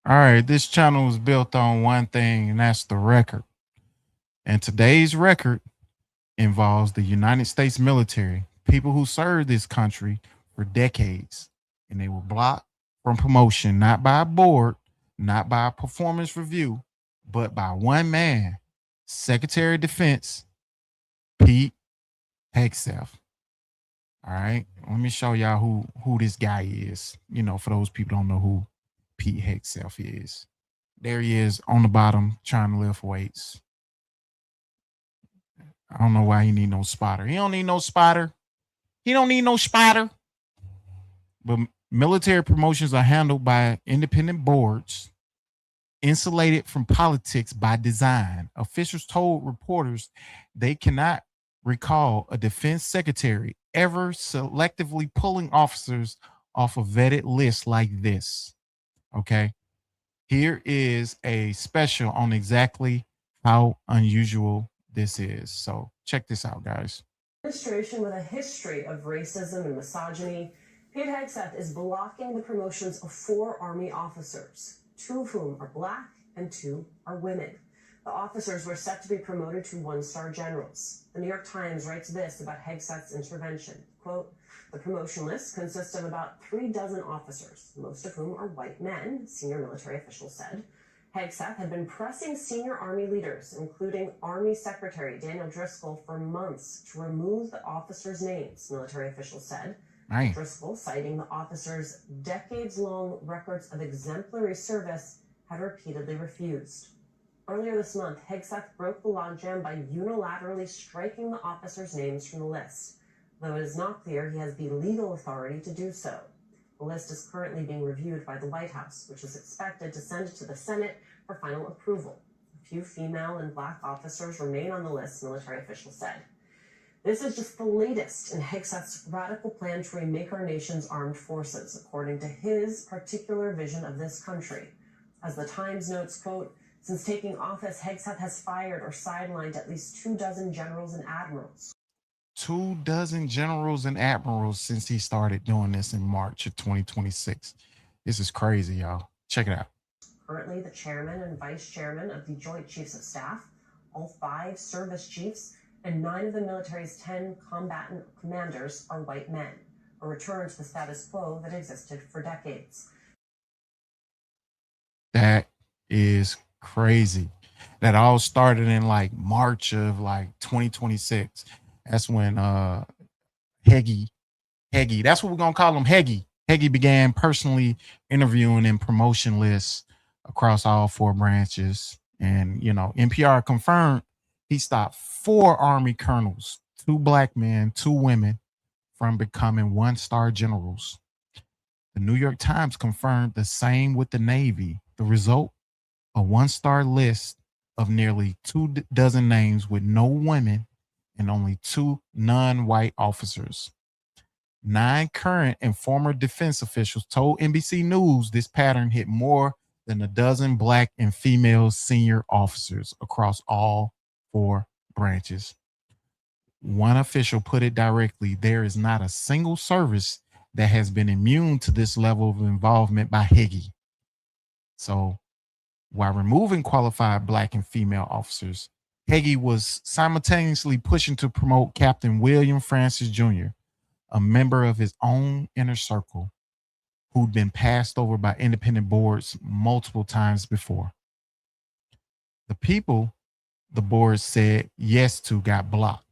All right, this channel is built on one thing, and that's the record. And today's record involves the United States military, people who served this country for decades, and they were blocked from promotion not by a board, not by a performance review, but by one man, Secretary of Defense Pete Hegseth. All right, let me show y'all who this guy is. For those people who don't know who Pete Hegseth is. There he is on the bottom trying to lift weights. I don't know why he need no spotter. He don't need no spotter. He don't need no spotter. But military promotions are handled by independent boards, insulated from politics by design. Officials told reporters they cannot recall a defense secretary ever selectively pulling officers off a vetted list like this. Okay. Here is a special on exactly how unusual this is. So check this out, guys. Administration with a history of racism and misogyny, Pete Hegseth is blocking the promotions of 4 Army officers, 2 of whom are Black and 2 are women. The officers were set to be promoted to 1-star generals. The New York Times writes this about Hegseth's intervention. Quote, the promotion list consists of about 36 officers, most of whom are white men, senior military officials said. Hegseth had been pressing senior Army leaders, including Army Secretary Daniel Driscoll, for months to remove the officers' names, military officials said. Man. Driscoll, citing the officers' decades-long records of exemplary service, had repeatedly refused. Earlier this month, Hegseth broke the logjam by unilaterally striking the officers' names from the list, though it is not clear he has the legal authority to do so. The list is currently being reviewed by the White House, which is expected to send it to the Senate for final approval. A few female and Black officers remain on the list, military officials said. This is just the latest in Hegseth's radical plan to remake our nation's armed forces, according to his particular vision of this country. As the Times notes, quote, since taking office, Hegseth has fired or sidelined at least 24 generals and admirals. 24 generals and admirals since he started doing this in March of 2026. This is crazy, y'all. Check it out. Currently, the chairman and vice chairman of the Joint Chiefs of Staff, all 5 service chiefs, and 9 of the military's 10 combatant commanders are white men, a return to the status quo that existed for decades. That is crazy. That all started in like March of like 2026. That's when Heggie, that's what we're gonna call him, Heggie. Heggie began personally interviewing in promotion lists across all 4 branches. And NPR confirmed he stopped 4 Army colonels, 2 Black men, 2 women, from becoming 1-star generals. The New York Times confirmed the same with the Navy. The result, a 1-star list of nearly 24 names with no women and only 2 non-white officers. 9 current and former defense officials told NBC News this pattern hit more than a dozen Black and female senior officers across all 4 branches. One official put it directly, there is not a single service that has been immune to this level of involvement by Heggie. So while removing qualified Black and female officers, Heggie was simultaneously pushing to promote Captain William Francis Jr., a member of his own inner circle who'd been passed over by independent boards multiple times before. The people the board said yes to got blocked.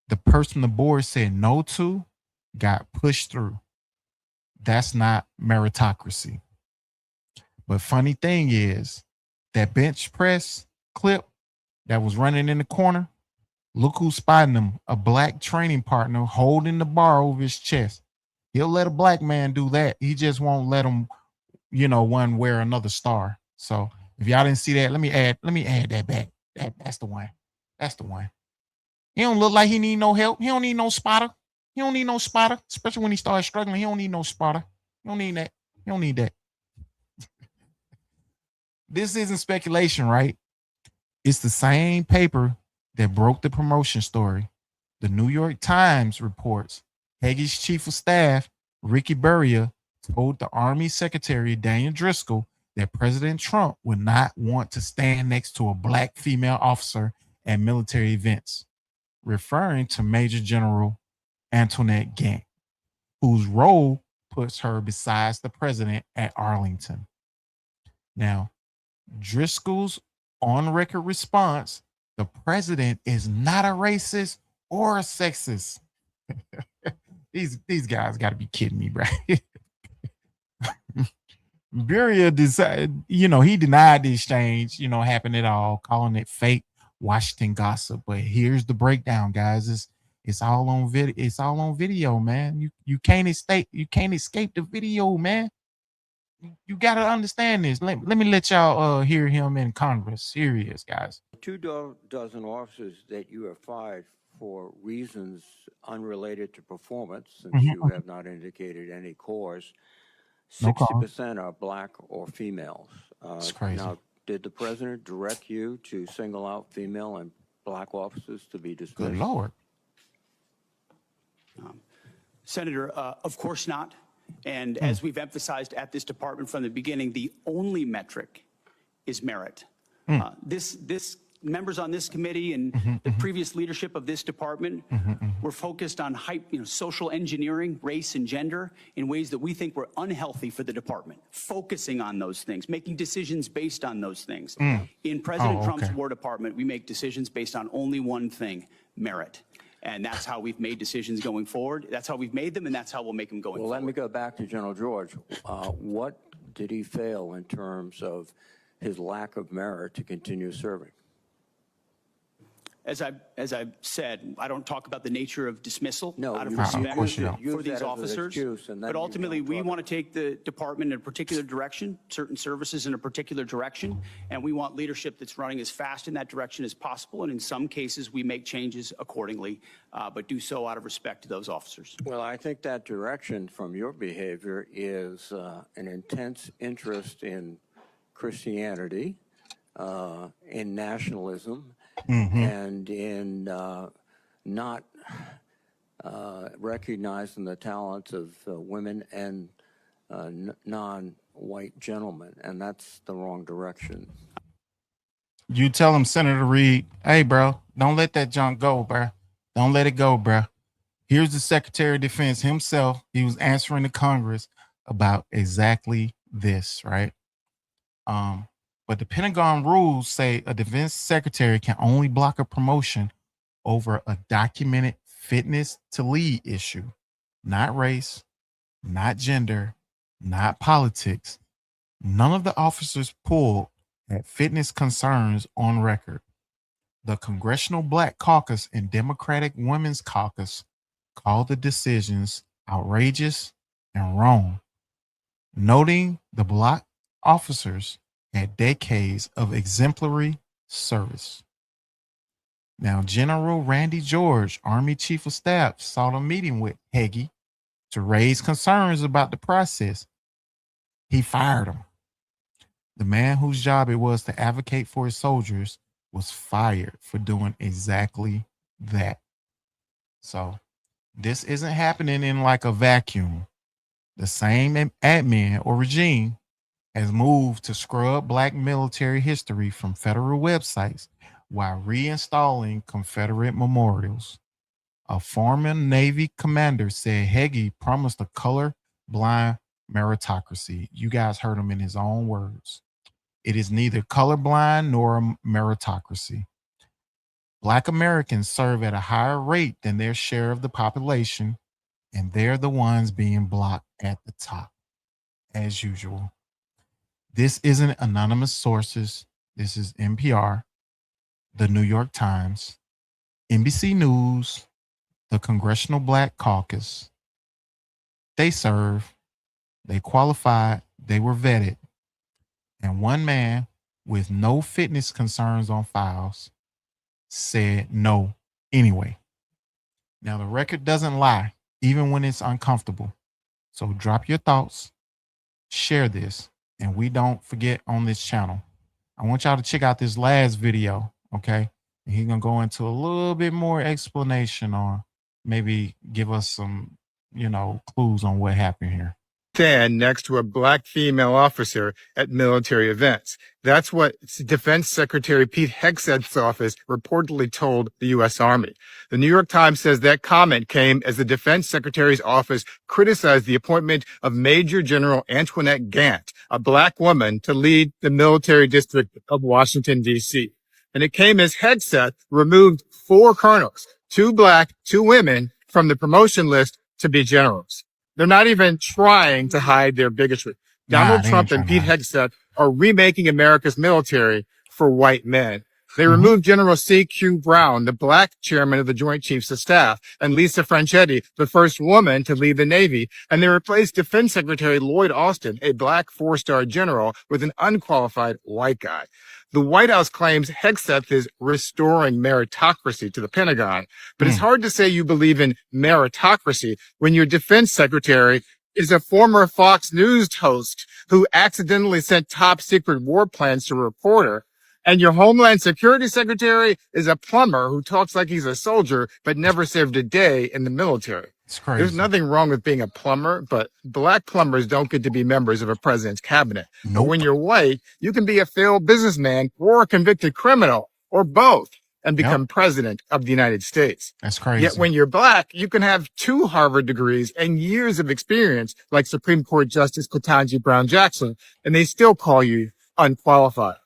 The person the board said no to got pushed through. That's not meritocracy. But funny thing is, that bench press clip that was running in the corner, look who's spotting him, a Black training partner holding the bar over his chest. He'll let a Black man do that. He just won't let him, one wear another star. So if y'all didn't see that, let me add that back. That's the one. That's the one. He don't look like he need no help. He don't need no spotter. He don't need no spotter, especially when he starts struggling. He don't need no spotter. He don't need that. He don't need that. This isn't speculation, right? It's the same paper that broke the promotion story. The New York Times reports Heggie's chief of staff, Ricky Burria, told the Army Secretary Daniel Driscoll that President Trump would not want to stand next to a black female officer at military events, referring to Major General Antoinette Gantt, whose role puts her besides the president at Arlington. Now, Driscoll's on record response: the president is not a racist or a sexist. These guys got to be kidding me, right? Buria decided, he denied the exchange, happened at all, calling it fake Washington gossip. But here's the breakdown, guys. It's all on video. It's all on video, man. You can't escape. You can't escape the video, man. You got to understand this. Let me let y'all hear him in Congress. Here he is, guys. 2 dozen officers that you have fired for reasons unrelated to performance, since you have not indicated any cause. No cause. 60% are black or females. It's crazy. Now, did the president direct you to single out female and black officers to be dismissed? Good Lord. Senator, of course not. And as we've emphasized at this department from the beginning, the only metric is merit. This members on this committee and the previous leadership of this department were focused on social engineering, race and gender in ways that we think were unhealthy for the department, focusing on those things, making decisions based on those things. In President Trump's War Department, we make decisions based on only one thing: merit. And that's how we've made decisions going forward. That's how we've made them, and that's how we'll make them going forward. Well, let me go back to General George. What did he fail in terms of his lack of merit to continue serving? As I've said, I don't talk about the nature of dismissal out of you respect course you don't. for these officers. But ultimately, we want to take the department in a particular direction, certain services in a particular direction, and we want leadership that's running as fast in that direction as possible. And in some cases, we make changes accordingly, but do so out of respect to those officers. Well, I think that direction from your behavior is an intense interest in Christianity, in nationalism, and in not recognizing the talents of women and non-white gentlemen, and that's the wrong direction. You tell him, Senator Reid, hey, bro, don't let that junk go, bro. Don't let it go, bro. Here's the Secretary of Defense himself. He was answering to Congress about exactly this, right? But the Pentagon rules say a defense secretary can only block a promotion over a documented fitness to lead issue, not race, not gender, not politics. None of the officers pulled had fitness concerns on record. The Congressional Black Caucus and Democratic Women's Caucus called the decisions outrageous and wrong, noting the black officers had decades of exemplary service. Now, General Randy George, Army Chief of Staff, sought a meeting with Hagee to raise concerns about the process. He fired him. The man whose job it was to advocate for his soldiers was fired for doing exactly that. So this isn't happening in like a vacuum. The same admin or regime has moved to scrub black military history from federal websites while reinstalling Confederate memorials. A former Navy commander said Hagee promised a color-blind meritocracy. You guys heard him in his own words. It is neither colorblind nor a meritocracy. Black Americans serve at a higher rate than their share of the population, and they're the ones being blocked at the top, as usual. This isn't anonymous sources. This is NPR, the New York Times, NBC News, the Congressional Black Caucus. They serve, they qualified, they were vetted. And one man with no fitness concerns on files said no anyway. Now, the record doesn't lie, even when it's uncomfortable. So drop your thoughts, share this, and we don't forget on this channel. I want y'all to check out this last video, okay? And he's gonna go into a little bit more explanation or maybe give us some, clues on what happened here. stand next to a black female officer at military events. That's what Defense Secretary Pete Hegseth's office reportedly told the U.S. Army. The New York Times says that comment came as the Defense Secretary's office criticized the appointment of Major General Antoinette Gant, a black woman, to lead the military district of Washington, D.C. And it came as Hegseth removed 4 colonels, 2 black, 2 women, from the promotion list to be generals. They're not even trying to hide their bigotry. Donald Trump and Pete Hegseth are remaking America's military for white men. They removed General C.Q. Brown, the black chairman of the Joint Chiefs of Staff, and Lisa Franchetti, the first woman to lead the Navy. And they replaced Defense Secretary Lloyd Austin, a black 4-star general, with an unqualified white guy. The White House claims Hegseth is restoring meritocracy to the Pentagon, but it's hard to say you believe in meritocracy when your defense secretary is a former Fox News host who accidentally sent top secret war plans to a reporter. And your Homeland Security Secretary is a plumber who talks like he's a soldier, but never served a day in the military. It's crazy. There's nothing wrong with being a plumber, but black plumbers don't get to be members of a president's cabinet. But Nope. when you're white, you can be a failed businessman or a convicted criminal or both and become president of the United States. That's crazy. Yet when you're black, you can have 2 Harvard degrees and years of experience like Supreme Court Justice Ketanji Brown Jackson, and they still call you unqualified.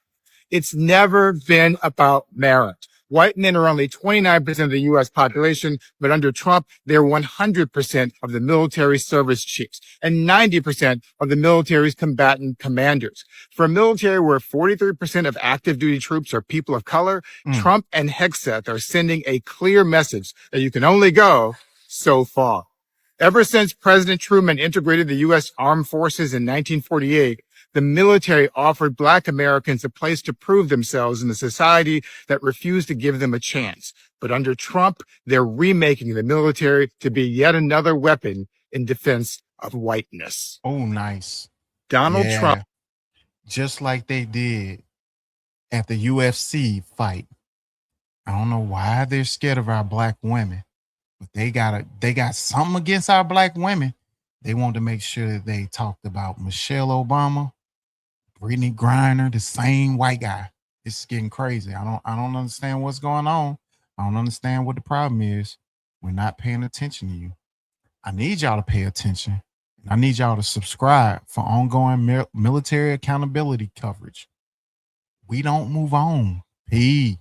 It's never been about merit. White men are only 29% of the U.S. population, but under Trump, they're 100% of the military service chiefs and 90% of the military's combatant commanders. For a military where 43% of active duty troops are people of color, Trump and Hegseth are sending a clear message that you can only go so far. Ever since President Truman integrated the U.S. Armed Forces in 1948, the military offered black Americans a place to prove themselves in a society that refused to give them a chance. But under Trump, they're remaking the military to be yet another weapon in defense of whiteness. Oh, nice. Donald Yeah. Trump. Just like they did at the UFC fight. I don't know why they're scared of our black women, but they got something against our black women. They wanted to make sure that they talked about Michelle Obama, Brittany Griner, the same white guy. It's getting crazy. I don't understand what's going on. I don't understand what the problem is. We're not paying attention to you. I need y'all to pay attention. I need y'all to subscribe for ongoing military accountability coverage. We don't move on. Peace.